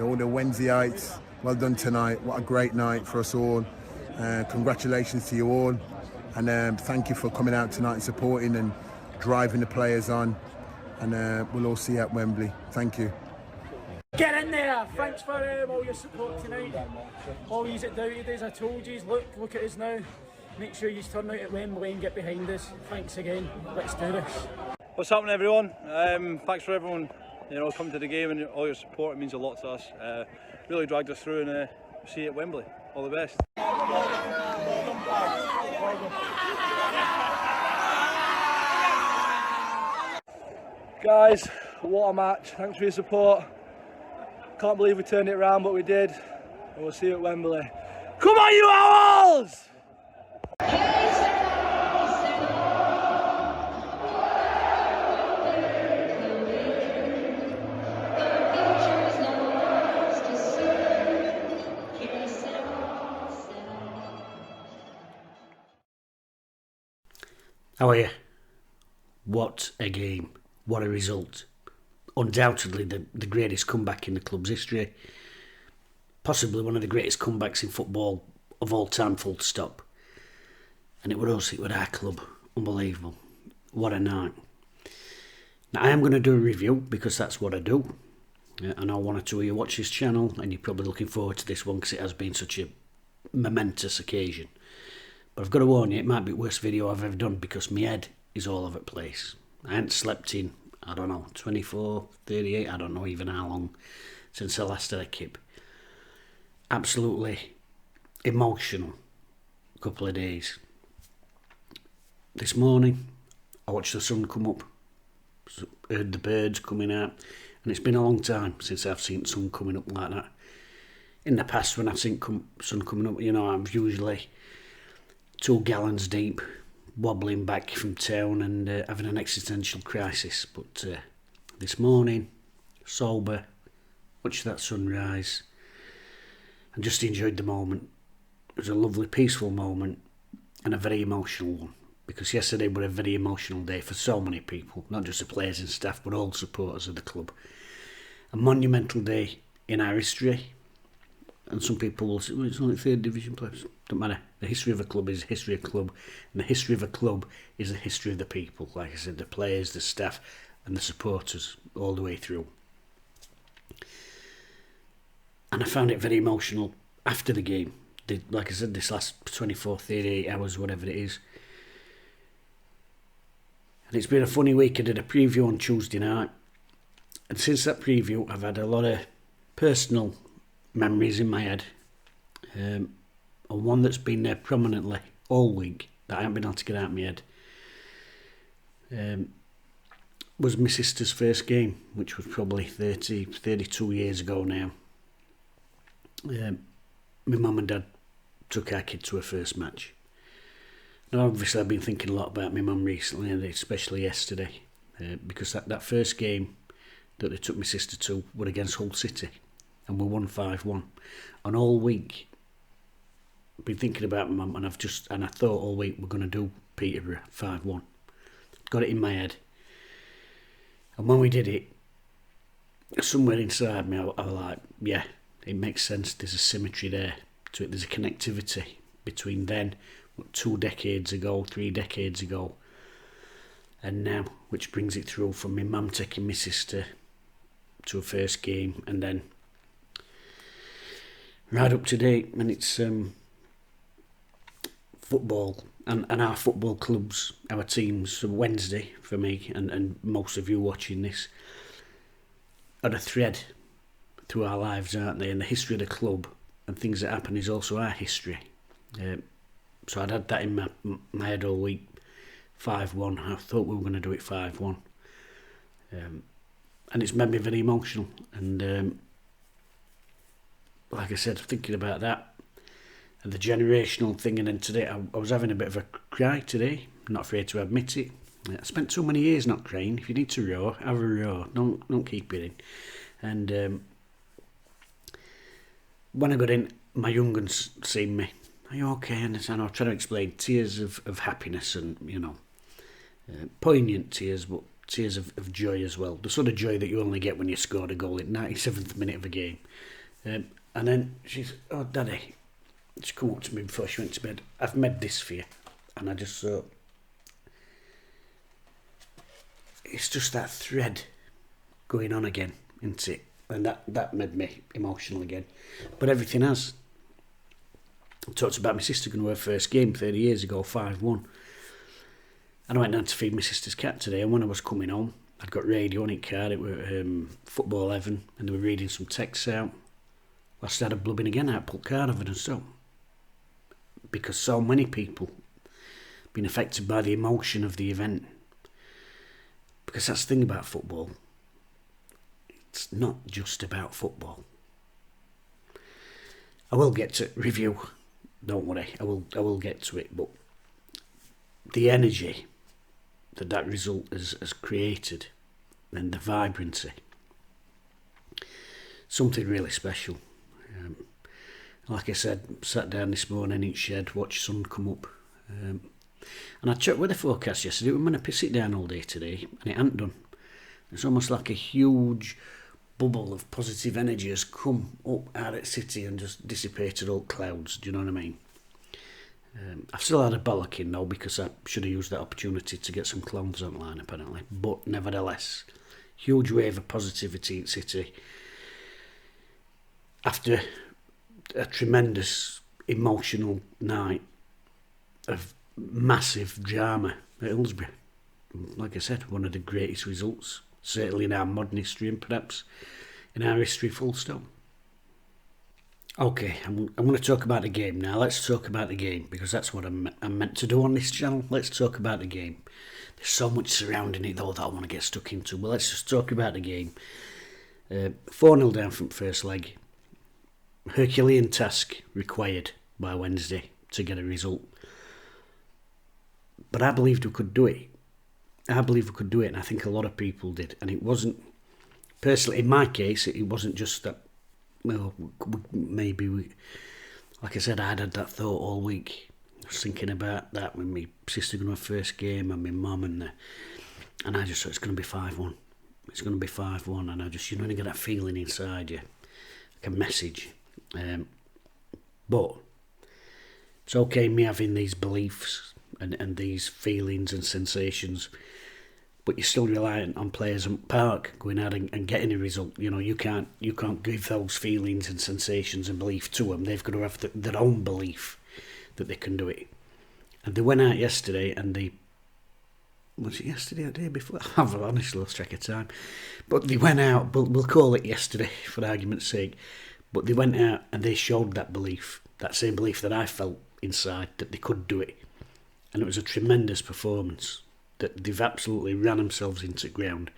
all the Wednesdayites, well done tonight. What a great night for us all. Congratulations to you all, and thank you for coming out tonight and supporting and driving the players on, and we'll all see you at Wembley. Thank you. Get in there! Thanks for all your support tonight. All you that doubted us, I told you, look at us now. Make sure you turn out at Wembley and get behind us. Thanks again. Let's do this. What's happening, everyone? Thanks for everyone, coming to the game and all your support. It means a lot to us. Really dragged us through, and see you at Wembley. All the best. Guys, what a match. Thanks for your support. Can't believe we turned it around, but we did. And we'll see you at Wembley. Come on, you Owls! How are you? What a game. What a result. Undoubtedly the greatest comeback in the club's history. Possibly one of the greatest comebacks in football of all time, full stop. And it was us, it was our club. Unbelievable. What a night. Now I am going to do a review because that's what I do. I know one or two of you watch this channel and you're probably looking forward to this one because it has been such a momentous occasion. But I've got to warn you, it might be the worst video I've ever done because my head is all over the place. I hadn't slept in, I don't know, 24, 38, I don't know even how long since I last had a kip. Absolutely emotional couple of days. This morning, I watched the sun come up, heard the birds coming out, and it's been a long time since I've seen the sun coming up like that. In the past, when I've seen sun coming up, I'm usually 2 gallons deep, wobbling back from town and having an existential crisis. But this morning, sober, watched that sunrise and just enjoyed the moment. It was a lovely, peaceful moment and a very emotional one. Because yesterday was a very emotional day for so many people, not just the players and staff, but all supporters of the club. A monumental day in our history. And some people will say, well, it's only 3rd division players. Don't matter. The history of a club is the history of a club. And the history of a club is the history of the people. Like I said, the players, the staff and the supporters all the way through. And I found it very emotional after the game. Like I said, this last 24, 38 hours, whatever it is. And it's been a funny week. I did a preview on Tuesday night. And since that preview, I've had a lot of personal memories in my head, and one that's been there prominently all week that I haven't been able to get out of my head was my sister's first game, which was probably 32 years ago now. My mum and dad took our kid to her first match. Now obviously I've been thinking a lot about my mum recently, and especially yesterday, because that first game that they took my sister to was against Hull City. And we won 5-1. And all week, I've been thinking about my mum, and I thought all week we're going to do Peterborough 5-1. Got it in my head. And when we did it, somewhere inside me, I was like, yeah, it makes sense. There's a symmetry there to it. There's a connectivity between then, 2 decades ago, 3 decades ago, and now, which brings it through from my mum taking my sister to a first game, and then right up to date, and it's football and our football clubs, our teams. So Wednesday for me and most of you watching this are a thread through our lives, aren't they? And the history of the club and things that happen is also our history. So I'd had that in my head all week. 5-1. I thought we were going to do it 5-1, and it's made me very emotional. And like I said, thinking about that and the generational thing, and then today I was having a bit of a cry today. I'm not afraid to admit it. I spent too many years not crying. If you need to roar, have a roar. Don't keep it in. And when I got in, my young ones seen me. Are you okay? And I know, trying to explain tears of happiness and poignant tears, but tears of joy as well. The sort of joy that you only get when you scored a goal in 97th minute of a game. And then she's, "Oh, Daddy," she come up to me before she went to bed, "I've made this for you." And I just thought, it's just that thread going on again, isn't it? And that made me emotional again. But everything has. I talked about my sister going to her first game 30 years ago, 5-1. And I went down to feed my sister's cat today, and when I was coming home, I'd got radio on it card, it was Football 11, and they were reading some texts out. I started blubbing again out, pulled card over and so. Because so many people have been affected by the emotion of the event. Because that's the thing about football. It's not just about football. I will get to review, don't worry, I will get to it, but the energy that result has created, and the vibrancy, something really special. Like I said, sat down this morning in shed, watched sun come up, and I checked with the forecast yesterday. We were going to piss it down all day today, and it hadn't done. It's almost like a huge bubble of positive energy has come up out at City and just dissipated all clouds. Do you know what I mean? I've still had a bollocking though, because I should have used that opportunity to get some clothes online apparently. But nevertheless, huge wave of positivity at City after a tremendous emotional night of massive drama at Hillsborough. Like I said, one of the greatest results, certainly in our modern history and perhaps in our history full stop. Okay, I'm going to talk about the game now. Let's talk about the game, because that's what I'm meant to do on this channel. Let's talk about the game. There's so much surrounding it though that I want to get stuck into, but let's just talk about the game. 4-0 down from first leg. Herculean task required by Wednesday to get a result. But I believed we could do it. I believe we could do it, and I think a lot of people did. And it wasn't, personally, in my case, it wasn't just that, well, maybe we, like I said, I'd had that thought all week. I was thinking about that when my sister got her first game and my mum, and I just thought it's going to be 5-1. It's going to be 5-1, and I just, you know, you get that feeling inside you, like a message. But it's okay me having these beliefs and these feelings and sensations, but you're still reliant on players in park going out and getting a result. You know, you can't give those feelings and sensations and belief to them. They've got to have their own belief that they can do it. And they went out yesterday, and was it yesterday or the day before? I've honestly lost track of time. But they went out, but we'll call it yesterday for argument's sake. But they went out and they showed that belief, that same belief that I felt inside, that they could do it. And it was a tremendous performance, that they've absolutely ran themselves into ground.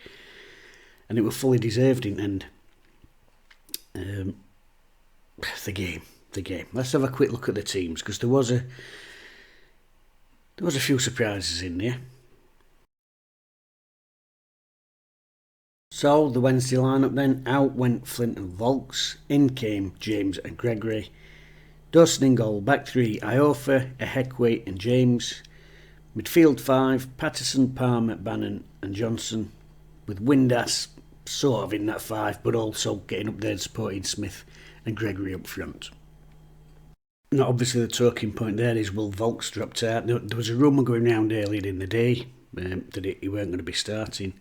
And it was fully deserved in the end. The game. Let's have a quick look at the teams, because there was a few surprises in there. So the Wednesday lineup then, out went Flint and Volks, in came James and Gregory. Dawson in goal, back three, Iofa, Ehekwe and James. Midfield 5, Patterson, Palmer, Bannon and Johnson, with Windass sort of in that 5, but also getting up there and supporting Smith and Gregory up front. Now obviously the talking point there is, will Volks dropped out? There was a rumour going around earlier in the day that he weren't going to be starting.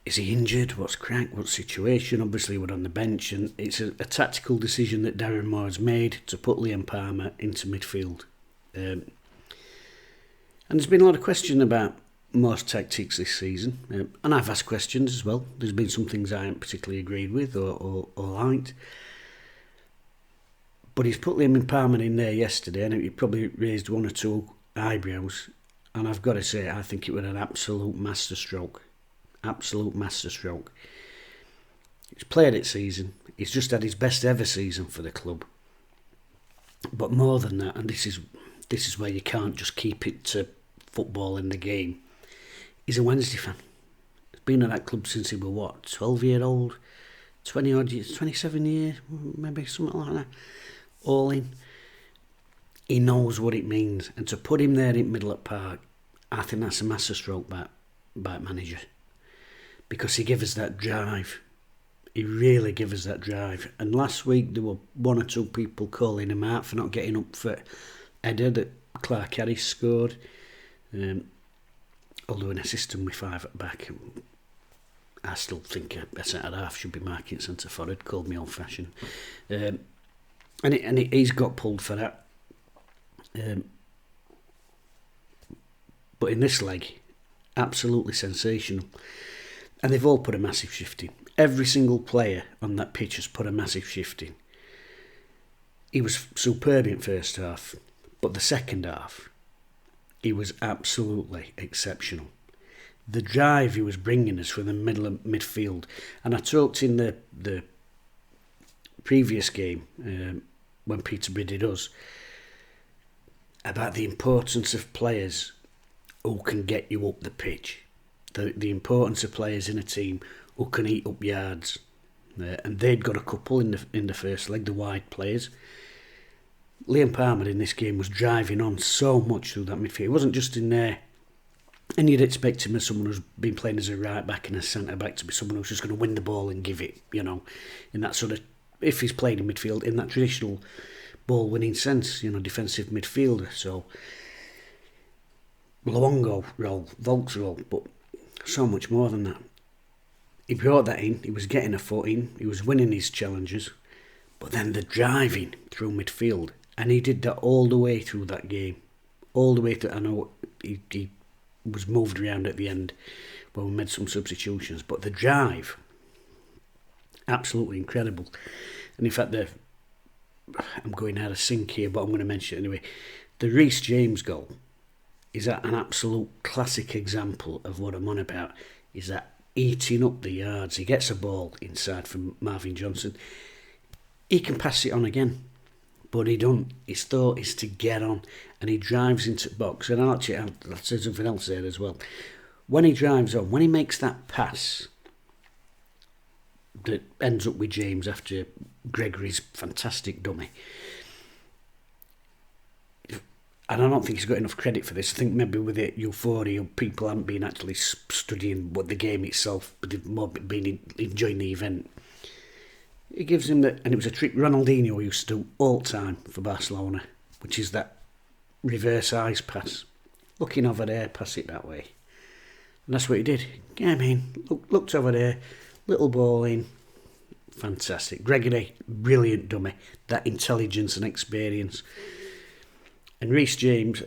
Is he injured? What's crack? What's the situation? Obviously we're on the bench, and it's a tactical decision that Darren Moore has made to put Liam Palmer into midfield. And there's been a lot of question about Moore's tactics this season, and I've asked questions as well. There's been some things I haven't particularly agreed with or liked. But he's put Liam Palmer in there yesterday, and it probably raised one or two eyebrows. And I've got to say, I think it was an absolute masterstroke. Absolute masterstroke. He's played it season. He's just had his best ever season for the club. But more than that, and this is where you can't just keep it to football in the game, he's a Wednesday fan. He's been at that club since he was, what, 12-year-old? 20-odd years, 27 years, maybe something like that. All in. He knows what it means. And to put him there in middle of the park, I think that's a masterstroke, that. by manager, because he gave us that drive. He really gave us that drive. And last week there were one or two people calling him out for not getting up for header that Clark Harris scored. Although in a system with 5 at back, I still think a centre-half should be marking centre forward. Called me old-fashioned. He's got pulled for that. But in this leg, absolutely sensational. And they've all put a massive shift in. Every single player on that pitch has put a massive shift in. He was superb in first half, but the second half, he was absolutely exceptional. The drive he was bringing us from the middle of midfield. And I talked in the previous game, when Peterborough did us, about the importance of players who can get you up the pitch. The importance of players in a team who can eat up yards. And they'd got a couple in the first leg, the wide players. Liam Palmer in this game was driving on so much through that midfield. He wasn't just in there. And you'd expect him as someone who's been playing as a right back and a centre back to be someone who's just going to win the ball and give it, in that sort of, if he's playing in midfield, in that traditional ball winning sense, defensive midfielder. So, Luongo role, Volk's role, but so much more than that. He brought that in, he was getting a foot in, he was winning his challenges, but then the driving through midfield, and he did that all the way through that game. All the way through. I know he was moved around at the end when we made some substitutions, but the drive, absolutely incredible. And in fact, I'm going out of sync here, but I'm going to mention it anyway. The Reece James goal is an absolute classic example of what I'm on about. Is that eating up the yards. He gets a ball inside from Marvin Johnson. He can pass it on again, but he don't. His thought is to get on, and he drives into the box. And I'll say something else there as well. When he drives on, when he makes that pass that ends up with James after Gregory's fantastic dummy, and I don't think he's got enough credit for this. I think maybe with the euphoria, people haven't been actually studying what the game itself, but they've more been enjoying the event. It gives him that, and it was a trick Ronaldinho used to do all the time for Barcelona, which is that reverse eyes pass. Looking over there, pass it that way. And that's what he did. Looked over there, little ball in, fantastic. Gregory, brilliant dummy. That intelligence and experience. And Reece James,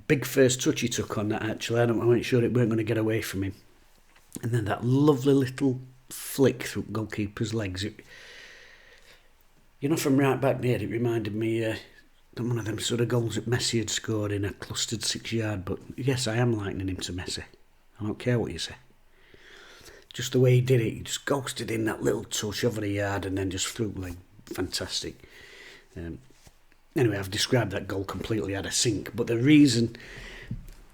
big first touch he took on that actually. I wasn't sure it weren't going to get away from him. And then that lovely little flick through goalkeeper's legs. From right back there, it reminded me of one of them sort of goals that Messi had scored in a clustered 6-yard. But yes, I am likening him to Messi. I don't care what you say. Just the way he did it, he just ghosted in that little touch over the yard and then just threw like fantastic. Anyway, I've described that goal completely out of sync, but the reason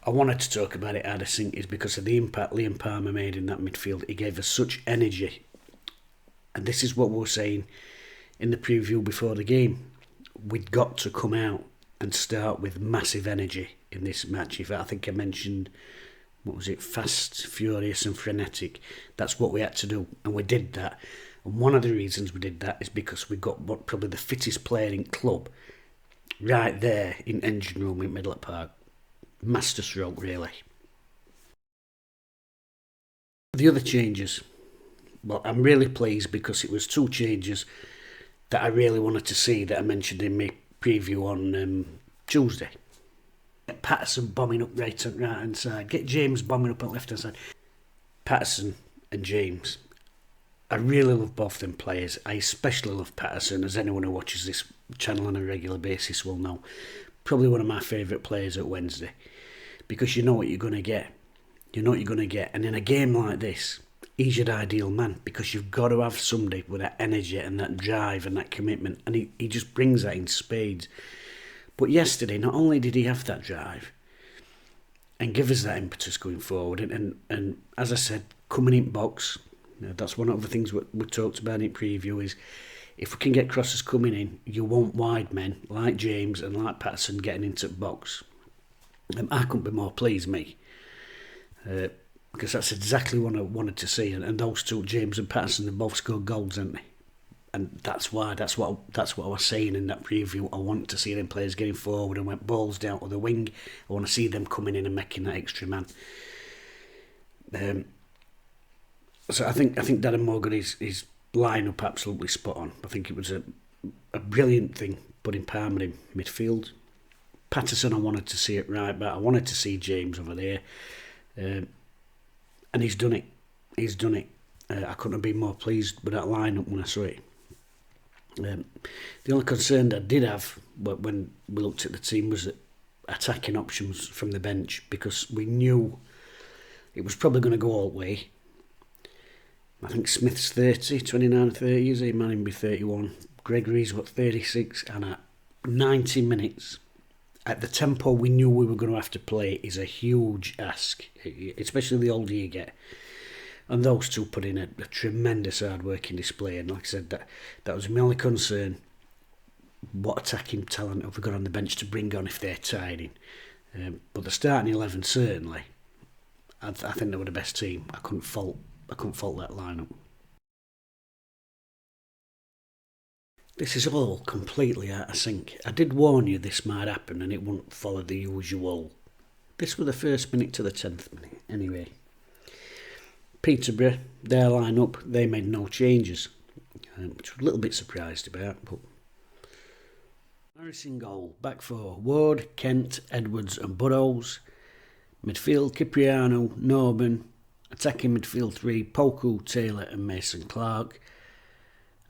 I wanted to talk about it out of sync is because of the impact Liam Palmer made in that midfield. He gave us such energy, and this is what we were saying in the preview before the game. We'd got to come out and start with massive energy in this match. In fact, I think I mentioned, fast, furious and frenetic. That's what we had to do, and we did that. And one of the reasons we did that is because we got probably the fittest player in club right there in engine room in Middle Park. Masterstroke, really. The other changes, well, I'm really pleased because it was 2 changes that I really wanted to see that I mentioned in my preview on Tuesday. Get Patterson bombing up right hand side. Get James bombing up on left hand side. Patterson and James. I really love both them players. I especially love Patterson, as anyone who watches this channel on a regular basis will know. Probably one of my favourite players at Wednesday. Because you know what you're going to get. You know what you're going to get. And in a game like this, he's your ideal man. Because you've got to have somebody with that energy and that drive and that commitment. And he just brings that in spades. But yesterday, not only did he have that drive and give us that impetus going forward. And as I said, coming in box. That's one of the things we talked about in preview is if we can get crosses coming in, you want wide men like James and like Patterson getting into the box. I couldn't be more pleased, me. because that's exactly what I wanted to see. And those two, James and Patterson, they both scored goals, haven't they? And that's what I was saying in that preview. I want to see them players getting forward and went balls down to the wing. I want to see them coming in and making that extra man. So I think Darren Morgan is line up absolutely spot on. I think it was a brilliant thing putting Palmer in midfield. Patterson, I wanted to see it right back. I wanted to see James over there, and he's done it. I couldn't have been more pleased with that lineup when I saw it. The only concern I did have when we looked at the team was that attacking options from the bench, because we knew it was probably going to go all the way. I think Smith's 29 30, is he? Manning be 31. Gregory's 36, and at 90 minutes, at the tempo we knew we were going to have to play, is a huge ask, especially the older you get. And those two put in a tremendous hard-working display. And like I said, that was my only concern. What attacking talent have we got on the bench to bring on if they're tiring? But the starting 11, certainly, I think they were the best team. I couldn't fault that lineup. This is all completely out of sync. I did warn you this might happen and it wouldn't follow the usual. This was the first minute to the 10th minute, anyway. Peterborough, their line-up, they made no changes, which I was a little bit surprised about. But Harris in goal, back four, Ward, Kent, Edwards and Burrows. Midfield, Cipriano, Norman. Attacking midfield 3, Poku, Taylor and Mason Clark.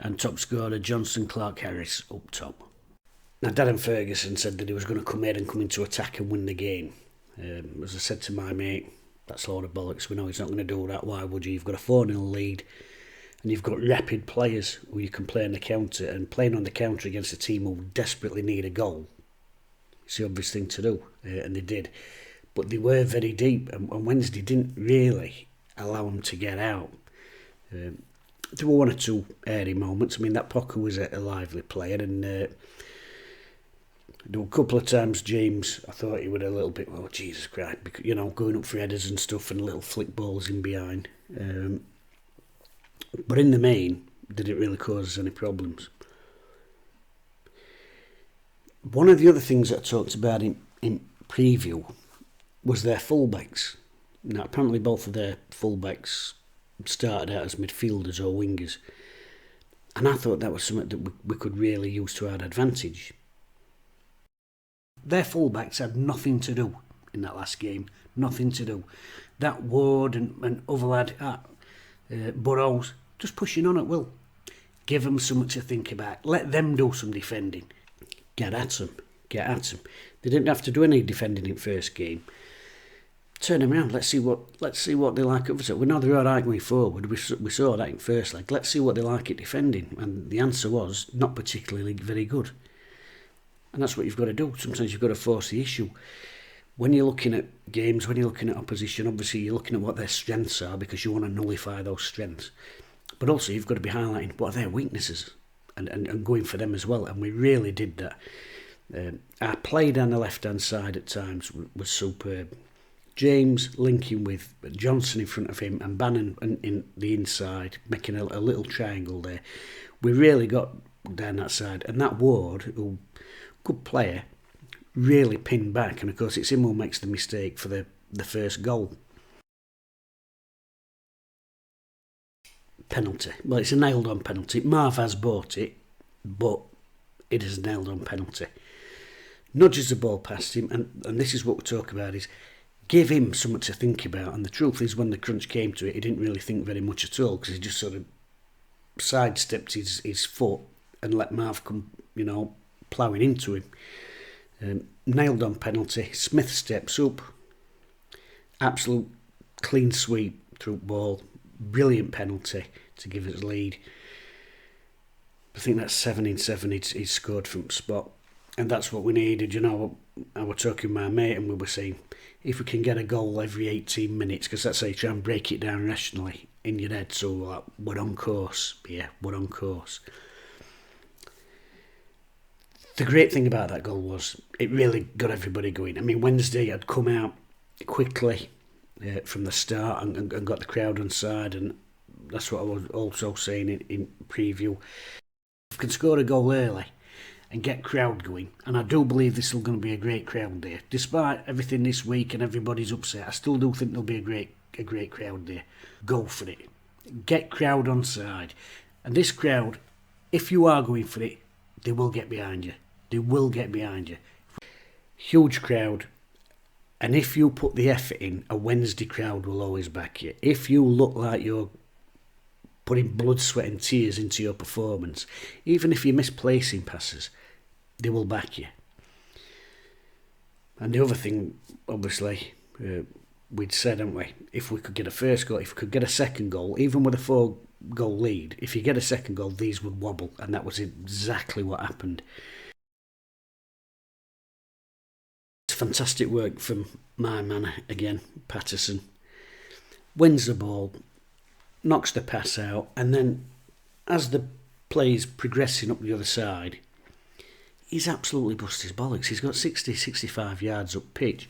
And top scorer, Johnson, Clark, Harris up top. Now, Darren Ferguson said that he was going to come into attack and win the game. As I said to my mate, that's a load of bollocks. We know he's not going to do that. Why would you? You've got a 4-0 lead and you've got rapid players who you can play on the counter, and playing on the counter against a team who desperately need a goal. It's the obvious thing to do, and they did. But they were very deep, and Wednesday didn't really allow them to get out. There were one or two airy moments. I mean, that Pocker was a lively player, and there were a couple of times James, I thought he would a little bit, oh Jesus Christ, because, you know, going up for headers and stuff and little flick balls in behind. But in the main, did it really cause us any problems? One of the other things that I talked about in preview was their fullbacks. Now, apparently both of their fullbacks started out as midfielders or wingers, and I thought that was something that we could really use to our advantage. Their fullbacks had nothing to do in that last game, nothing to do. That Ward and other lad, Burrows, just pushing on at will. Give them something to think about. Let them do some defending. Get at them. They didn't have to do any defending in first game. Turn them around. Let's see what they like at the. We know they're all right going forward. We saw that in first leg. Let's see what they like at defending. And the answer was not particularly very good. And that's what you've got to do. Sometimes you've got to force the issue. When you're looking at games, when you're looking at opposition, obviously you're looking at what their strengths are, because you want to nullify those strengths. But also you've got to be highlighting what are their weaknesses and going for them as well. And we really did that. Our play down the left-hand side at times was superb. James linking with Johnson in front of him and Bannon in the inside, making a little triangle there. We really got down that side. And that Ward, who good player, really pinned back. And of course it's him who makes the mistake for the first goal. Penalty. Well, it's a nailed-on penalty. Marv has bought it, but it is a nailed-on penalty. Nudges the ball past him, and this is what we're talking about, is give him something to think about. And the truth is, when the crunch came to it, he didn't really think very much at all, because he just sort of sidestepped his foot and let Marv come, ploughing into him. Nailed on penalty. Smith steps up. Absolute clean sweep through ball. Brilliant penalty to give us lead. I think that's 7 in 7 he's scored from spot. And that's what we needed. I was talking to my mate and we were saying, if we can get a goal every 18 minutes, because that's how you try and break it down rationally in your head, so we're on course. Yeah, we're on course. The great thing about that goal was it really got everybody going. I mean, Wednesday had come out quickly, from the start and got the crowd on side, and that's what I was also saying in preview. If we can score a goal early and get crowd going, and I do believe this is going to be a great crowd there. Despite everything this week and everybody's upset, I still do think there'll be a great crowd there. Go for it. Get crowd on side. And this crowd, if you are going for it, they will get behind you. They will get behind you. Huge crowd. And if you put the effort in, a Wednesday crowd will always back you. If you look like you're putting blood, sweat and tears into your performance, even if you miss placing passes, they will back you. And the other thing, obviously, we'd said, haven't we, if we could get a first goal, if we could get a second goal, even with a 4-goal lead, if you get a second goal, these would wobble, and that was exactly what happened. It's fantastic work from my man again, Patterson. Wins the ball, knocks the pass out, and then as the play's progressing up the other side, he's absolutely busted his bollocks. He's got 60-65 yards up pitch.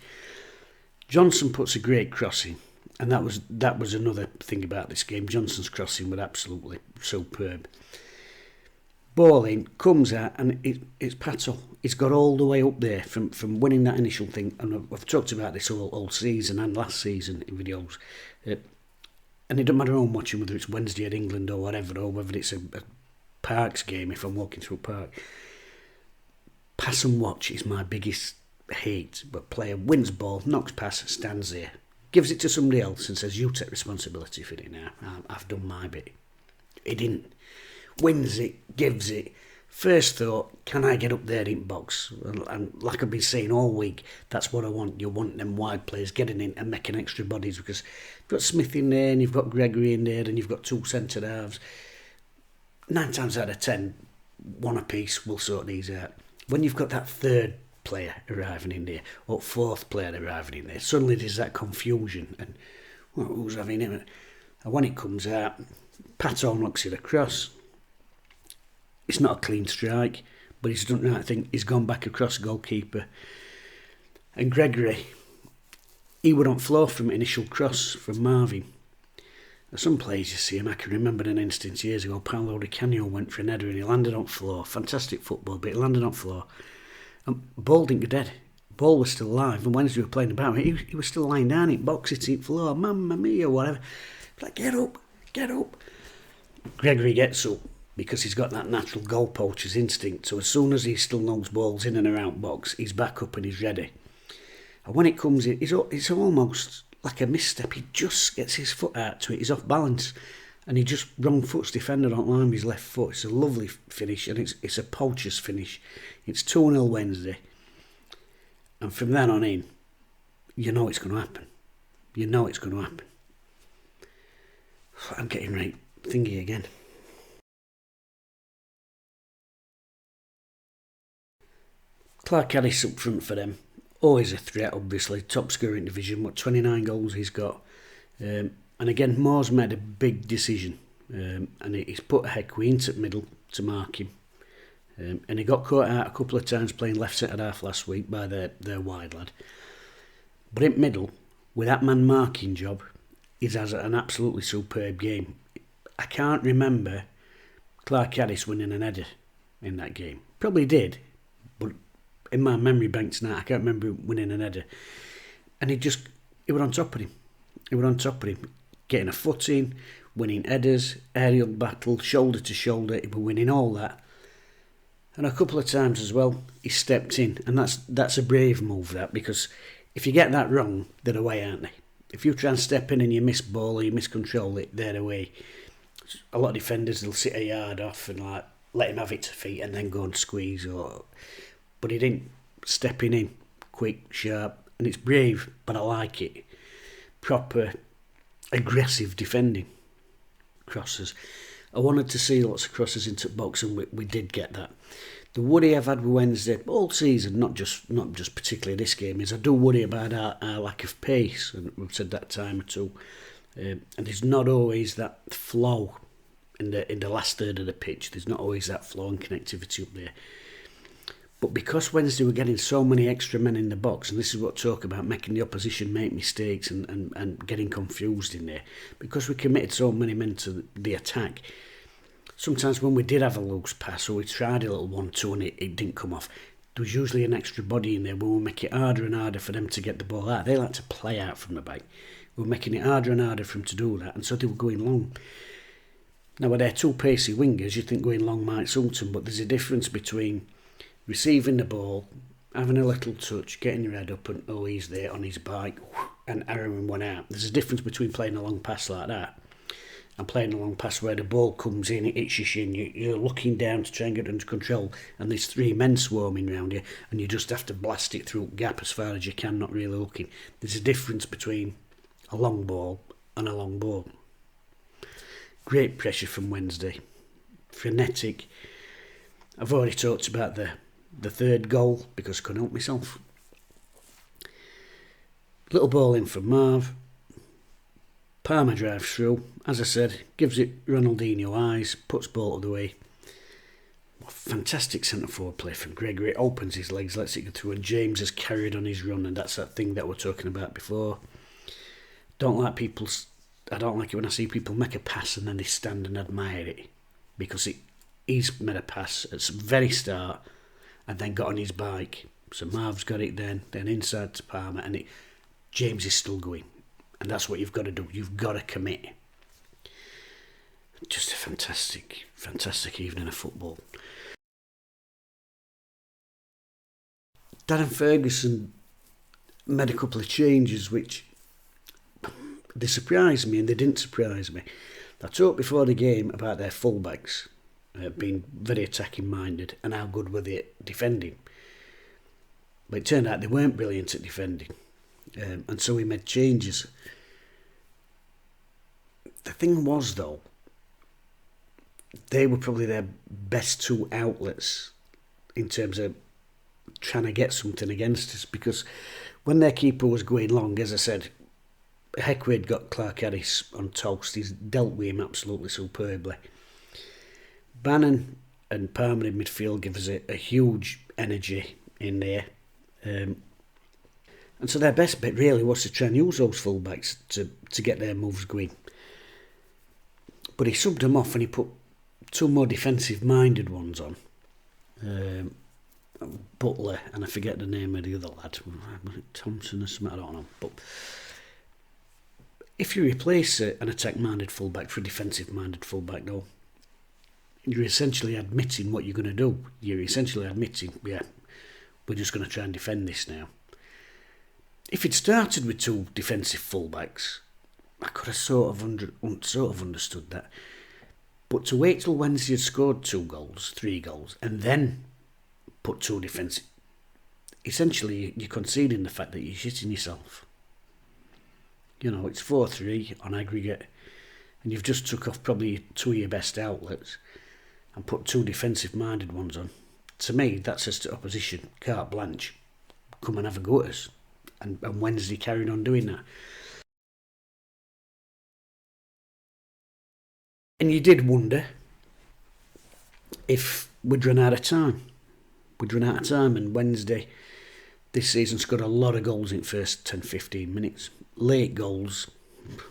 Johnson puts a great crossing, and that was another thing about this game. Johnson's crossing was absolutely superb. Ball in, comes out, and it's Pato. He's got all the way up there from winning that initial thing, and I've talked about this all season and last season in videos. And it doesn't matter how I'm watching, whether it's Wednesday at England or whatever, or whether it's a Parks game if I'm walking through a park. Pass and watch is my biggest hate. But player wins ball, knocks pass, stands there, gives it to somebody else and says, you take responsibility for it now. I've done my bit. He didn't. Wins it, gives it. First thought, can I get up there in box? And like I've been saying all week, that's what I want. You want them wide players getting in and making extra bodies, because you've got Smith in there and you've got Gregory in there and you've got 2 centre halves. 9 times out of 10, one apiece will sort these out. When you've got that third player arriving in there, or 4th player arriving in there, suddenly there's that confusion and well, who's having him? And when it comes out, Pato knocks it across. It's not a clean strike, but he's done the right thing. He's gone back across the goalkeeper. And Gregory, he would on floor from initial cross from Marvin. Some players you see him, I can remember an instance years ago, Paolo Di Canio went for an header and he landed on floor. Fantastic football, but he landed on floor. And ball didn't go dead. Ball was still alive, and Wednesday were playing about it, he was still lying down in box, hitting floor, mamma mia, whatever. Like, get up. Gregory gets up because he's got that natural goal poacher's instinct, so as soon as he still knows balls in and around box, he's back up and he's ready. And when it comes in, it's almost like a misstep. He just gets his foot out to it, he's off balance, and he just wrong foots defender on line with his left foot. It's a lovely finish, and it's a poacher's finish. It's 2-0 Wednesday, and from then on in, you know it's going to happen. I'm getting right thingy again. Clark Harris up front for them. Always a threat, obviously. Top scorer in division. 29 goals he's got. And again, Moore's made a big decision. And he's put Hekwe into the middle to mark him. And he got caught out a couple of times playing left centre half last week by their wide lad. But in middle, with that man marking job, he has an absolutely superb game. I can't remember Clark Harris winning an header in that game. Probably did, but in my memory bank tonight, I can't remember him winning an header. And he were on top of him. Getting a foot in, winning headers, aerial battle, shoulder to shoulder. He was winning all that. And a couple of times as well, he stepped in. And that's a brave move, that, because if you get that wrong, they're away, aren't they? If you try and step in and you miss ball or you miscontrol it, they're away. A lot of defenders will sit a yard off and like let him have it to feet and then go and squeeze. But he didn't. Stepping in, quick, sharp, and it's brave, but I like it. Proper, aggressive defending. Crosses. I wanted to see lots of crosses into the box, and we did get that. The worry I've had with Wednesday all season, not just particularly this game, is I do worry about our lack of pace, and we've said that time or two. And there's not always that flow in the last third of the pitch. There's not always that flow and connectivity up there. But because Wednesday were getting so many extra men in the box, and this is what I talk about, making the opposition make mistakes and getting confused in there, because we committed so many men to the attack, sometimes when we did have a loose pass or we tried a little 1-2 and it didn't come off, there was usually an extra body in there where we make it harder and harder for them to get the ball out. They like to play out from the back. We were making it harder and harder for them to do that, and so they were going long. Now, with their two pacey wingers, you think going long might suit them, but there's a difference between receiving the ball, having a little touch, getting your head up and, oh, he's there on his bike, and arrowing one out. There's a difference between playing a long pass like that and playing a long pass where the ball comes in, it hits your shin, you're looking down to try and get it under control, and there's three men swarming around you, and you just have to blast it through the gap as far as you can, not really looking. There's a difference between a long ball and a long ball. Great pressure from Wednesday. Frenetic. I've already talked about the third goal because I couldn't help myself. Little ball in from Marv. Palmer drives through. As I said, gives it Ronaldinho eyes, puts ball to the way. Fantastic centre forward play from Gregory. Opens his legs, lets it go through, and James has carried on his run, and that's that thing that we're talking about before. I don't like it when I see people make a pass and then they stand and admire it, because he's made a pass at the very start and then got on his bike. So Marv's got it then inside to Palmer, and James is still going. And that's what you've got to do. You've got to commit. Just a fantastic, fantastic evening of football. Darren Ferguson made a couple of changes which they surprised me and they didn't surprise me. I talked before the game about their fullbacks being very attacking minded and how good were they at defending. But it turned out they weren't brilliant at defending. And so we made changes. The thing was, though, they were probably their best two outlets in terms of trying to get something against us, because when their keeper was going long, as I said, Heckwade got Clark Harris on toast. He's dealt with him absolutely superbly. Bannon and Palmer in midfield give us a huge energy in there. And so their best bet really was to try and use those fullbacks to get their moves going. But he subbed them off and he put two more defensive-minded ones on. Butler, and I forget the name of the other lad. Was it Thompson or something? I don't know. But if you replace an attack-minded fullback for a defensive-minded fullback, though, you're essentially admitting what you're going to do. You're essentially admitting, yeah, we're just going to try and defend this now. If it started with two defensive fullbacks, I could have sort of understood that. But to wait till Wednesday had scored 3 goals, and then put two defensive, essentially you're conceding the fact that you're shitting yourself. You know, it's 4-3 on aggregate, and you've just took off probably two of your best outlets and put two defensive-minded ones on. To me, that says to opposition, carte blanche, come and have a go at us. And Wednesday carried on doing that. And you did wonder if we'd run out of time. And Wednesday this season scored a lot of goals in the first 10-15 minutes. Late goals.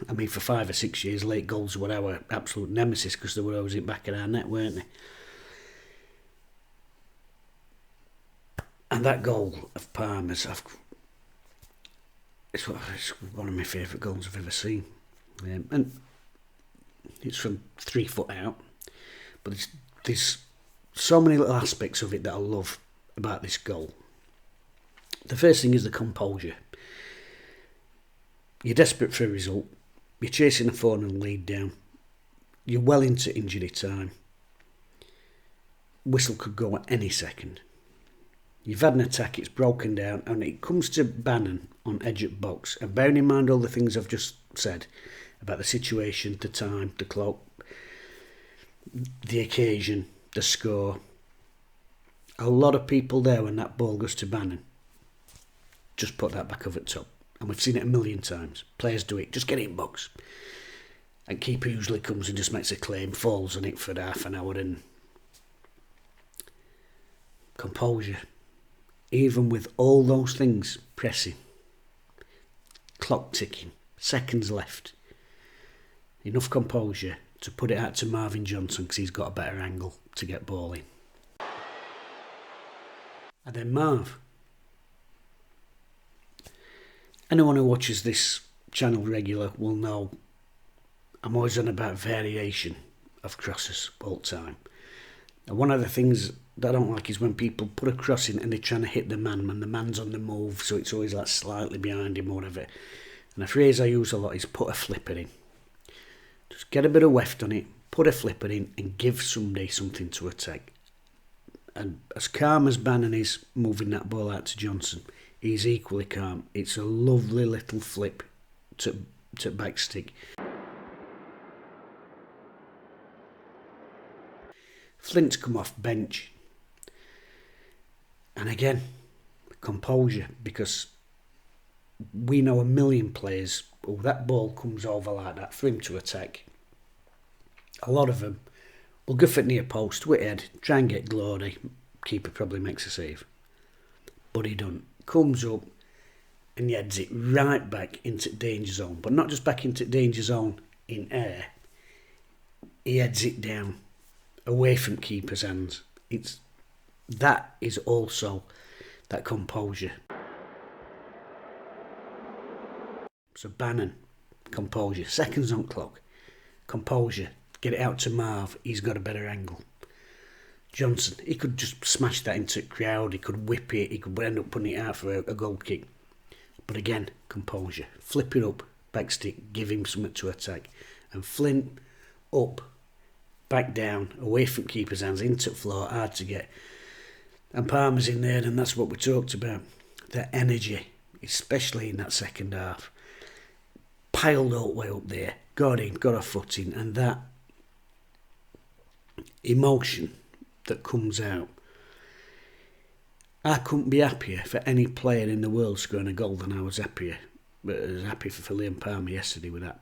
I mean, for 5 or 6 years, late goals were our absolute nemesis because they were always in the back of our net, weren't they? And that goal of Palmer's, it's one of my favourite goals I've ever seen. And it's from 3 foot out. But there's so many little aspects of it that I love about this goal. The first thing is the composure. You're desperate for a result. You're chasing a 4-0 lead down. You're well into injury time. Whistle could go at any second. You've had an attack, it's broken down, and it comes to Bannon on edge of box. And bearing in mind all the things I've just said about the situation, the time, the clock, the occasion, the score, a lot of people there when that ball goes to Bannon just put that back over the top. And we've seen it a million times. Players do it, just get it in box. And keeper usually comes and just makes a claim, falls on it for half an hour, and composure. even with all those things pressing, clock ticking, seconds left, enough composure to put it out to Marvin Johnson because he's got a better angle to get ball in. And then Marv. Anyone who watches this channel regular will know I'm always on about variation of crosses all the time. And one of the things that I don't like is when people put a cross in and they're trying to hit the man when the man's on the move, so it's always like slightly behind him or whatever. And a phrase I use a lot is put a flipper in. Just get a bit of weft on it, put a flipper in and give somebody something to attack. And as calm as Bannon is moving that ball out to Johnson, he's equally calm. It's a lovely little flip to backstick. Flint's come off bench. And again, composure, because we know a million players, oh, that ball comes over like that for him to attack. A lot of them will go for it near post, with head, try and get glory. Keeper probably makes a save. But he don't. Comes up and he heads it right back into danger zone. But not just back into danger zone in air. He heads it down, away from keeper's hands. That is also that composure. So Bannon, composure. Seconds on clock. Composure. Get it out to Marv. He's got a better angle. Johnson, he could just smash that into the crowd. He could whip it. He could end up putting it out for a goal kick. But again, composure. Flip it up. Backstick. Give him something to attack. And Flint up. Back down. Away from keeper's hands. Into the floor. Hard to get. And Palmer's in there, and that's what we talked about. That energy, especially in that second half. Piled all the way up there. Got in, got a foot in, and that emotion that comes out. I couldn't be happier for any player in the world scoring a goal than I was happy for Liam Palmer yesterday with that.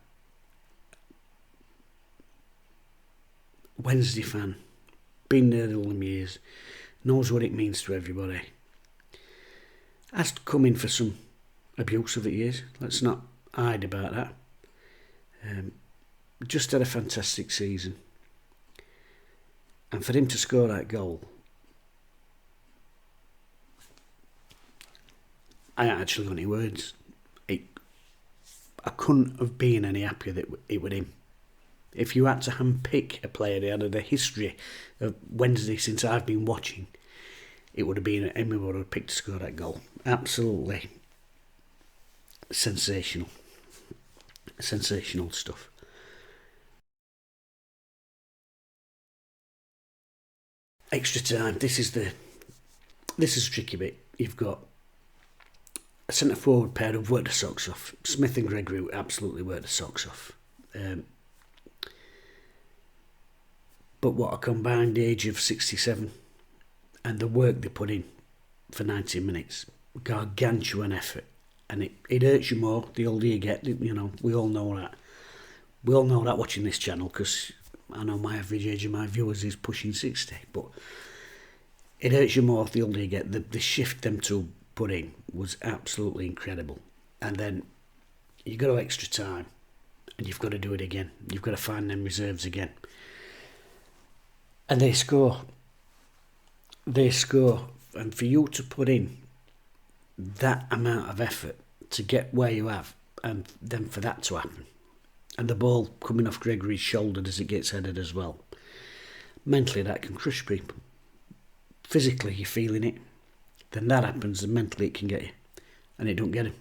Wednesday fan, been there all them years, knows what it means to everybody. Has to come in for some abuse of it years. Let's not hide about that. Just had a fantastic season. And for him to score that goal, I ain't actually got any words. I couldn't have been any happier that it was him. If you had to handpick a player that had the history of Wednesday since I've been watching, it would have been him who would have picked to score that goal. Absolutely sensational. Sensational stuff. Extra time. This is a tricky bit. You've got a centre forward pair who've worked the socks off. Smith and Gregory absolutely worked the socks off. But what a combined age of 67 and the work they put in for 90 minutes. Gargantuan effort. And it hurts you more the older you get. You know, we all know that. We all know that watching this channel, because I know my average age of my viewers is pushing 60. But it hurts you more the older you get. The shift them two put in was absolutely incredible. And then you got to extra time and you've got to do it again. You've got to find them reserves again. And they score. They score. And for you to put in that amount of effort to get where you have, and then for that to happen, and the ball coming off Gregory's shoulder as it gets headed as well, mentally that can crush people. Physically you're feeling it, then that happens, and mentally it can get you, and it don't get him.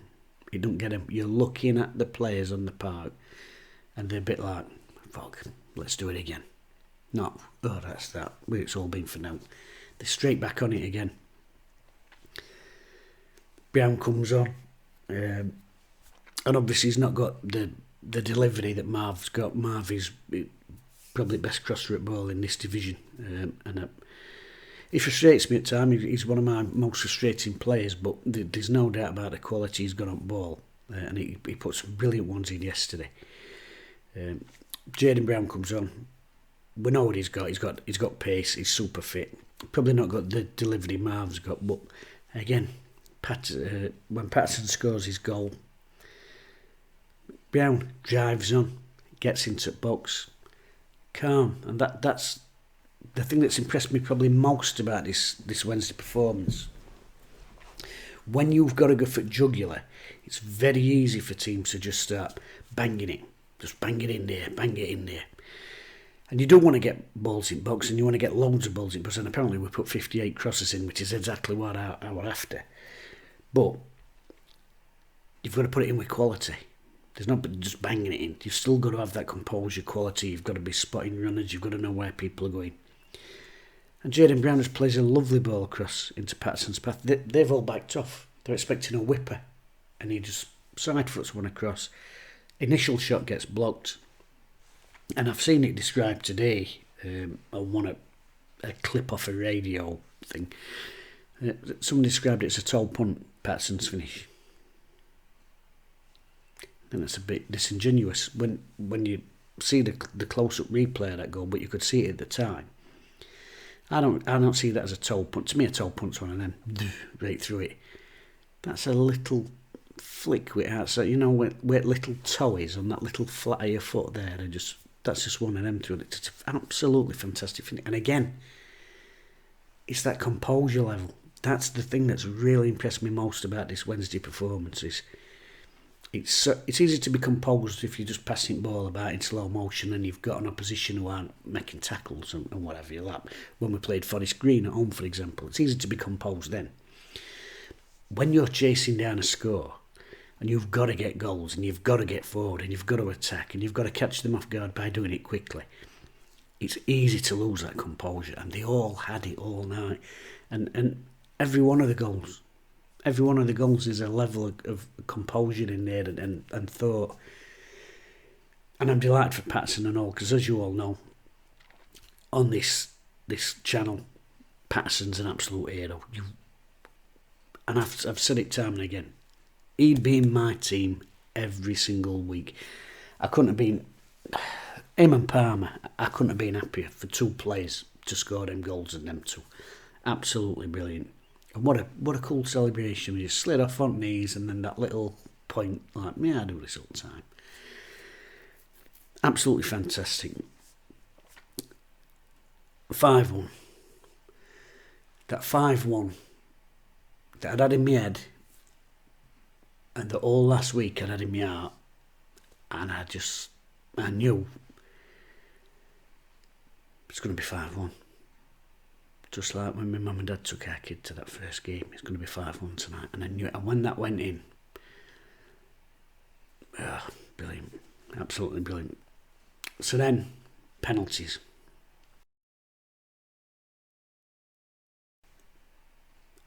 It don't get him. You're looking at the players on the park and they're a bit like, fuck, let's do it again. Not, oh, that's that, it's all been for now. They're straight back on it again. Brown comes on, and obviously he's not got the delivery that Marv's got. Marv is probably the best crosser at ball in this division, and he frustrates me at times. He's one of my most frustrating players, but there's no doubt about the quality he's got on ball, and he put some brilliant ones in yesterday. Jaden Brown comes on. We know what he's got. He's got pace. He's super fit. Probably not got the delivery Marv's got, but Again, when Patterson scores his goal, Brown drives on, gets into the box, calm, and that's the thing that's impressed me probably most about this Wednesday performance. When you've got to go for jugular, it's very easy for teams to just start banging it. Just bang it in there, bang it in there. And you don't want to get balls in box, and you want to get loads of balls in box, and apparently we put 58 crosses in, which is exactly what I were after. But you've got to put it in with quality. There's not just banging it in. You've still got to have that composure quality. You've got to be spotting runners. You've got to know where people are going. And Jaden Brown just plays a lovely ball across into Patterson's path. They've all backed off. They're expecting a whipper. And he just side foots one across. Initial shot gets blocked. And I've seen it described today. I want a clip off a radio thing. Someone described it as a tall punt, Patterson's finish. And it's a bit disingenuous when you see the close-up replay of that goal, but you could see it at the time. I don't see that as a toe punt. To me, a toe punt's one of them right through it. That's a little flick with outside. You know where little toe is on that little flat of your foot there. That's just one of them through it. It's absolutely fantastic finish. And again, it's that composure level. That's the thing that's really impressed me most about this Wednesday performance. It's easy to be composed if you're just passing the ball about in slow motion and you've got an opposition who aren't making tackles and whatever you like. When we played Forest Green at home, for example, it's easy to be composed then. When you're chasing down a score and you've got to get goals and you've got to get forward and you've got to attack and you've got to catch them off guard by doing it quickly, it's easy to lose that composure, and they all had it all night. And every one of the goals is a level of composure in there and thought. And I'm delighted for Patterson and all, because as you all know, on this channel, Patterson's an absolute hero. And I've said it time and again. He'd be in my team every single week. I couldn't have been... Him and Palmer, I couldn't have been happier for two players to score them goals and them two. Absolutely brilliant. And what a cool celebration. He slid off on knees and then that little point, like, yeah, I do this all the time. Absolutely fantastic. 5-1. That 5-1 that I'd had in my head and that all last week I'd had in my heart, and I knew it's going to be 5-1. Just like when my mum and dad took our kid to that first game, it's going to be 5-1 tonight. And I knew it. And when that went in, brilliant. Absolutely brilliant. So then, penalties.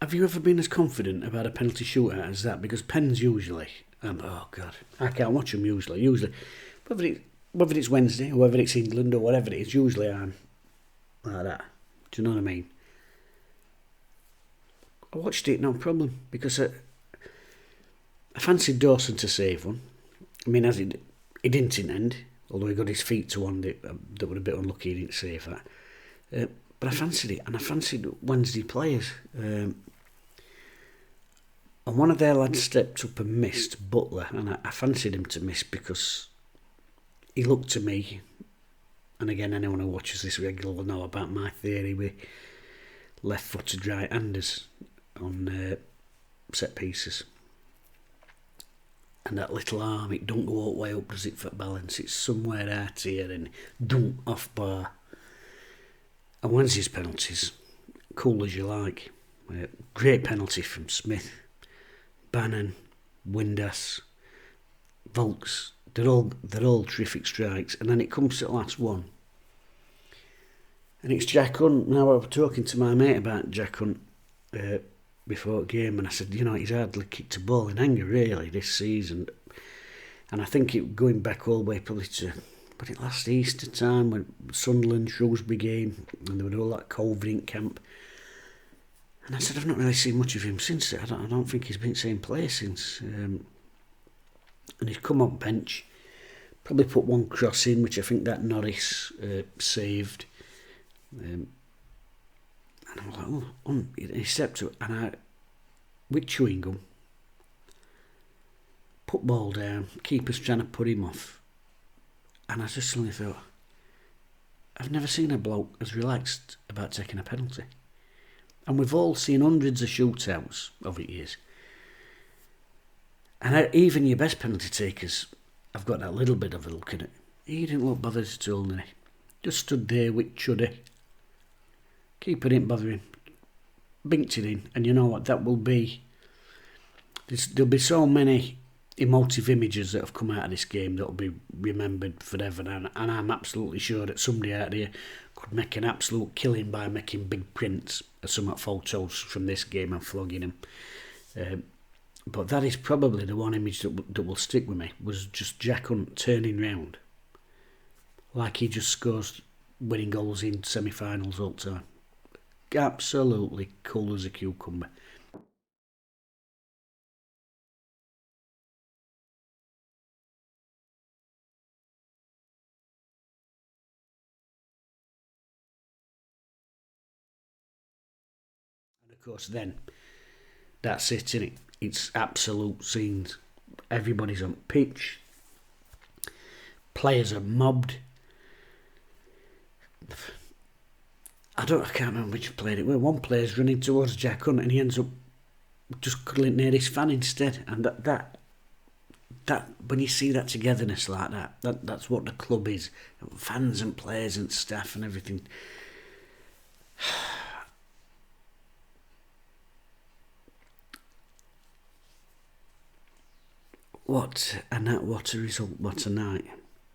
Have you ever been as confident about a penalty shootout as that? Because pens usually, oh God, I can't watch them usually. Whether it's Wednesday, or whether it's England, or whatever it is, usually I'm like that. Do you know what I mean? I watched it, no problem, because I fancied Dawson to save one. I mean, he didn't in end, although he got his feet to one that were a bit unlucky he didn't save that. But I fancied it, and I fancied Wednesday players. And one of their lads stepped up and missed, Butler, and I fancied him to miss because he looked to me, and again, anyone who watches this regularly will know about my theory with left-footed right-handers on set pieces. And that little arm, it don't go all the way up, does it, for balance? It's somewhere out here and don't off bar. And Wednesday's penalties, cool as you like. Great penalty from Smith, Bannon, Windass, Volks. They're all terrific strikes. And then it comes to the last one. And it's Jack Hunt. Now I was talking to my mate about Jack Hunt before the game, and I said, he's hardly kicked a ball in anger really this season. And I think it going back all the way probably to last Easter time when Sunderland, Shrewsbury game, and they were all that COVID camp. And I said, I've not really seen much of him since. I don't think he's been same player since. And he's come on bench, probably put one cross in, which I think that Norris saved. And I'm like, he stepped up, and with chewing gum, put ball down, keeper's trying to put him off, and I just suddenly thought, I've never seen a bloke as relaxed about taking a penalty. And we've all seen hundreds of shootouts over the years. And even your best penalty takers have got that little bit of a look at it. He didn't look bothered at all, did he? Just stood there with chuddy. Keeper didn't bother him. Binked it in. And you know what? That will be... There'll be so many emotive images that have come out of this game that will be remembered forever. And I'm absolutely sure that somebody out there could make an absolute killing by making big prints of some photos from this game and flogging them. But that is probably the one image that will stick with me, was just Jack Hunt turning round like he just scores winning goals in semi-finals all the time. Absolutely cool as a cucumber. And of course then, that's it, innit? It's absolute scenes. Everybody's on pitch. Players are mobbed. I can't remember which played it. Well, one player's running towards Jack Hunt and he ends up just cuddling near his fan instead. And that when you see that togetherness like that's what the club is. Fans and players and staff and everything. What a result, what a night.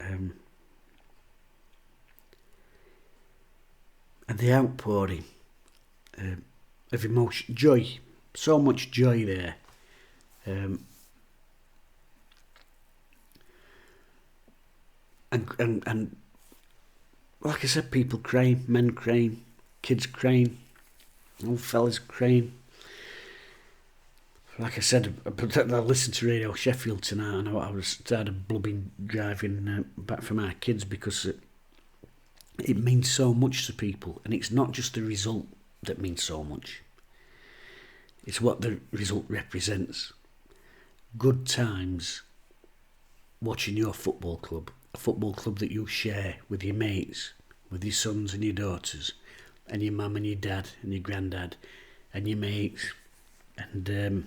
And the outpouring of emotion, joy, so much joy there. And like I said, people crying, men crying, kids crying, old fellas crying. Like I said, I listened to Radio Sheffield tonight and I was started blubbing driving back from our kids because it means so much to people, and it's not just the result that means so much. It's what the result represents. Good times watching your football club, a football club that you share with your mates, with your sons and your daughters, and your mum and your dad and your granddad and your mates, and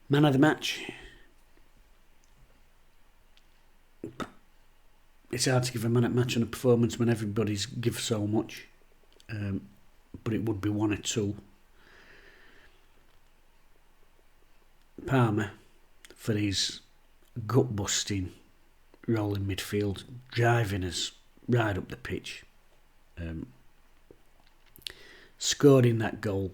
man of the match. It's hard to give a man of the match on a performance when everybody's give so much, but it would be one or two. Palmer for his gut-busting role in midfield, driving us right up the pitch, scoring that goal,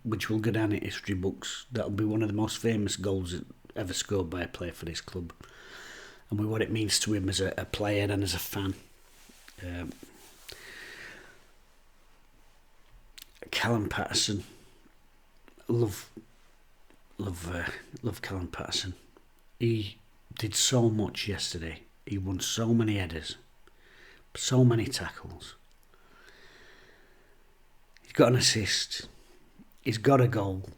which will go down in history books. That'll be one of the most famous goals ever scored by a player for this club, and with what it means to him as a player and as a fan. Callum Patterson, love Callum Patterson. He did so much yesterday. He won so many headers, so many tackles. He's got an assist. He's got a goal.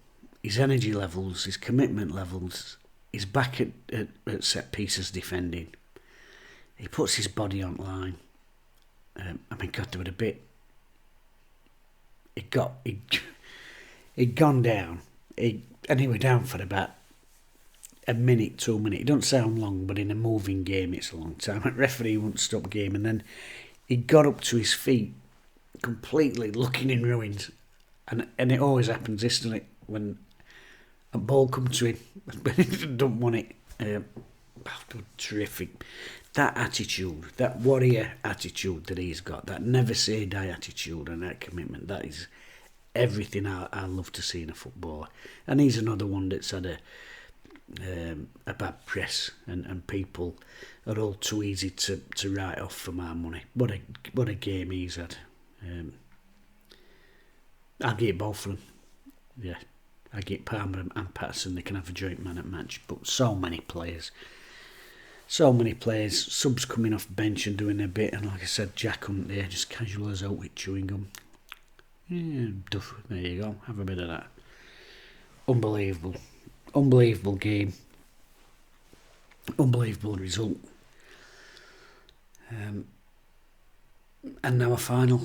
His energy levels, his commitment levels. He's back at set pieces defending. He puts his body on line. God, there was a bit. He'd gone down. And he was down for about a minute, 2 minutes. It don't sound long, but in a moving game, it's a long time. The referee wouldn't stop game, and then he got up to his feet, completely looking in ruins. And it always happens, doesn't it, when a ball comes to him, but he don't want it. Terrific. That attitude, that warrior attitude that he's got, that never say die attitude and that commitment, that is everything I love to see in a footballer. And he's another one that's had a bad press, and people are all too easy to write off for my money. What a game he's had. I'll get both of them. Yeah, I get Palmer and Patterson. They can have a joint man at match. But so many players, subs coming off bench and doing their bit. And like I said, Jack Hunt there, just casual as out with chewing gum. Yeah, duff. There you go. Have a bit of that. Unbelievable game. Unbelievable result. And now a final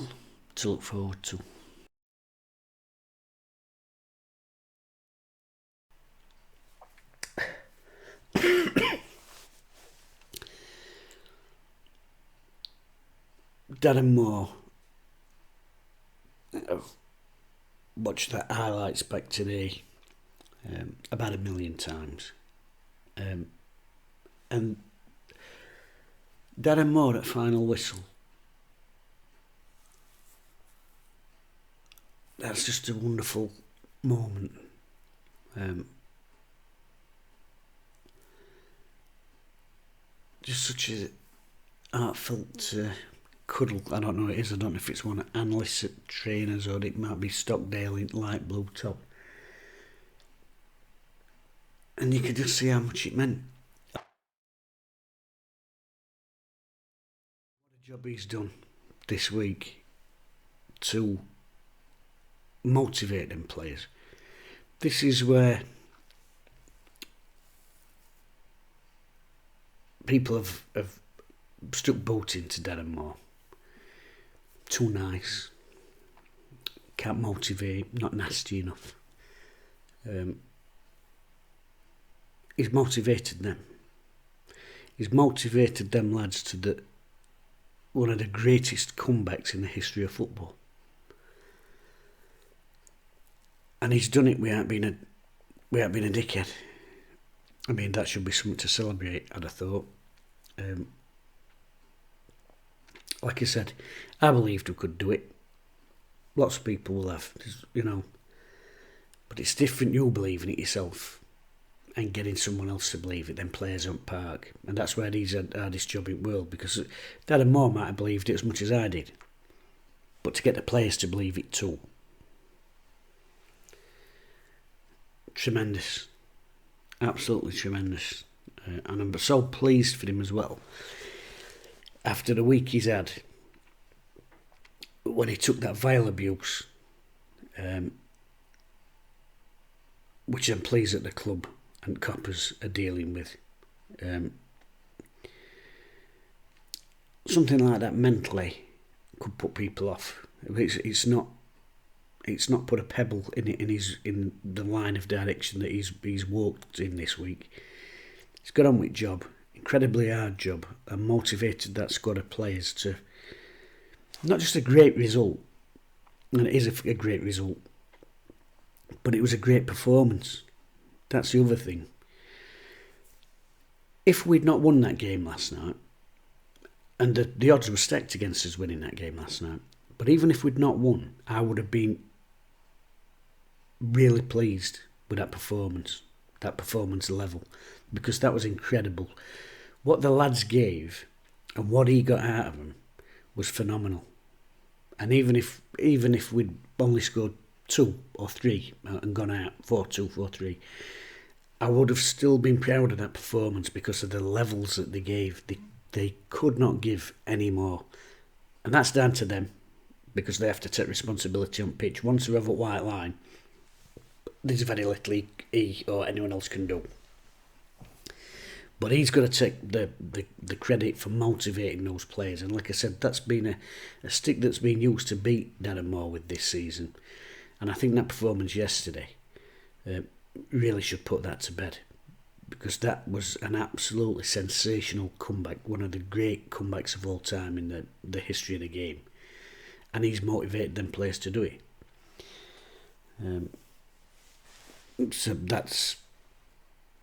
to look forward to. Darren Moore. I've watched that highlights back today about 1 million times. And Darren Moore at final whistle. That's just a wonderful moment. Just such a heartfelt cuddle. I don't know what it is. I don't know if it's one of analysts at trainers or it might be Stockdale in light blue top. And you could just see how much it meant. What a job he's done this week to motivate them players. This is where people have stuck boat into Darren Moore. Too nice. Can't motivate, not nasty enough. He's motivated them. He's motivated them lads to one of the greatest comebacks in the history of football. And he's done it without being a dickhead. I mean, that should be something to celebrate, I'd have thought. Like I said, I believed we could do it. Lots of people will have, you know. But it's different you believing it yourself and getting someone else to believe it, then players on park. And that's where he's had the hardest job in the world, because Darren Moore might have believed it as much as I did. But to get the players to believe it too. Tremendous. Absolutely tremendous. And I'm so pleased for him as well. After the week he's had, when he took that vile abuse, which I'm pleased that the club and coppers are dealing with. Something like that mentally could put people off. It's not put a pebble in the line of direction that he's walked in this week. He's got on with job, incredibly hard job, and motivated that squad of players to not just a great result, and it is a great result, but it was a great performance. That's the other thing. If we'd not won that game last night, and the odds were stacked against us winning that game last night, but even if we'd not won, I would have been really pleased with that performance level, because that was incredible. What the lads gave and what he got out of them was phenomenal. And even if we'd only scored 2 or 3 and gone out 4-2, 4-3, I would have still been proud of that performance because of the levels that they gave. They could not give any more. And that's down to them, because they have to take responsibility on pitch. Once they're over a white line, there's very little he or anyone else can do. But he's got to take the credit for motivating those players. And like I said, that's been a stick that's been used to beat Darren Moore with this season. And I think that performance yesterday really should put that to bed, because that was an absolutely sensational comeback, one of the great comebacks of all time in the history of the game. And he's motivated them players to do it. So that's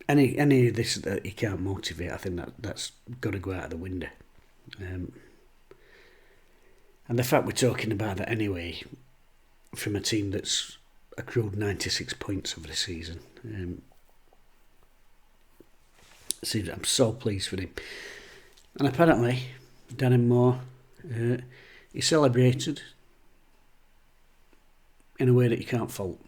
any of this that he can't motivate. I think that's got to go out of the window. And the fact we're talking about that anyway, from a team that's accrued 96 points over the season, I'm so pleased for him. And apparently, Darren Moore, he celebrated in a way that you can't fault,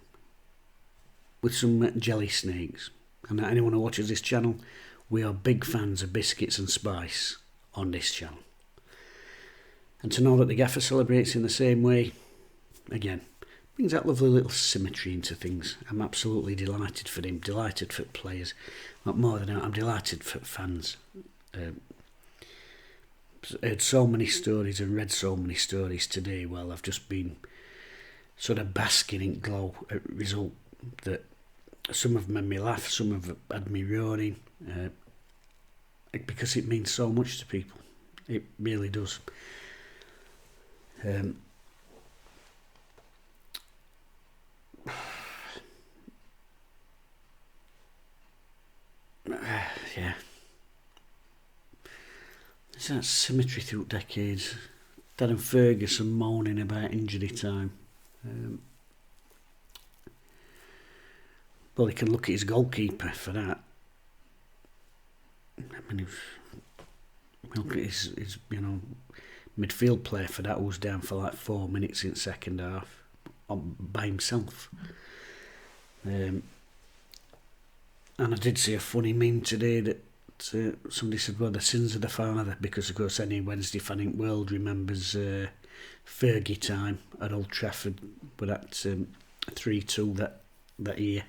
with some jelly snakes. And anyone who watches this channel, we are big fans of biscuits and spice on this channel. And to know that the gaffer celebrates in the same way, again, brings that lovely little symmetry into things. I'm absolutely delighted for him, delighted for players. Not more than that, I'm delighted for fans. Heard so many stories and read so many stories today. Well, I've just been sort of basking in glow at result that some have made me laugh, some have had me roaring, because it means so much to people. It really does. Yeah. There's that symmetry through decades. Darren Ferguson moaning about injury time. Well, he can look at his goalkeeper for that. I mean, look at his midfield player for that, who was down for like 4 minutes in the second half by himself. And I did see a funny meme today that somebody said, well, the sins of the father, because of course any Wednesday fan in the world remembers Fergie time at Old Trafford with that 3-2 that year.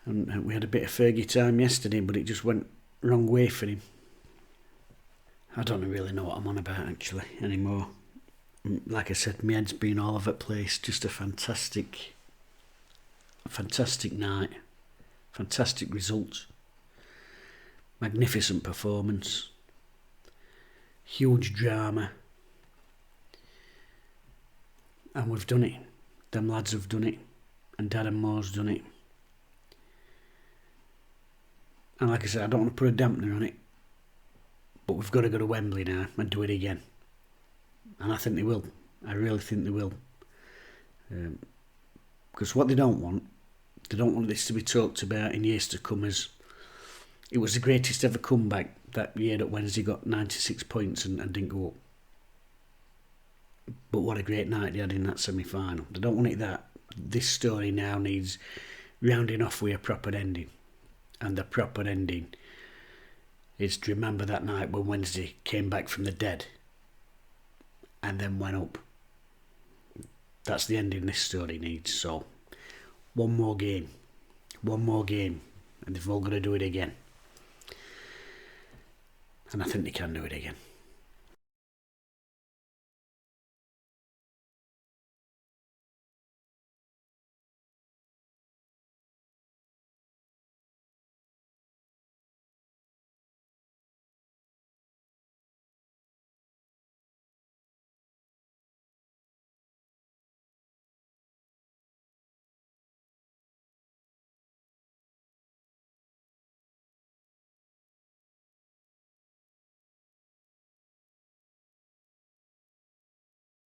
And we had a bit of Fergie time yesterday, but it just went wrong way for him. I don't really know what I'm on about actually anymore. Like I said, my head's been all over the place. Just a fantastic night, fantastic result, magnificent performance, huge drama, and we've done it. Them lads have done it, and Darren Moore's done it. And like I said, I don't want to put a dampener on it, but we've got to go to Wembley now and do it again. And I think they will. I really think they will. Because what they don't want this to be talked about in years to come as it was the greatest ever comeback that year that Wednesday got 96 points and didn't go up. But what a great night they had in that semi-final. They don't want it that. This story now needs rounding off with a proper ending. And the proper ending is to remember that night when Wednesday came back from the dead and then went up. That's the ending this story needs. So, one more game, and they've all got to do it again. And I think they can do it again.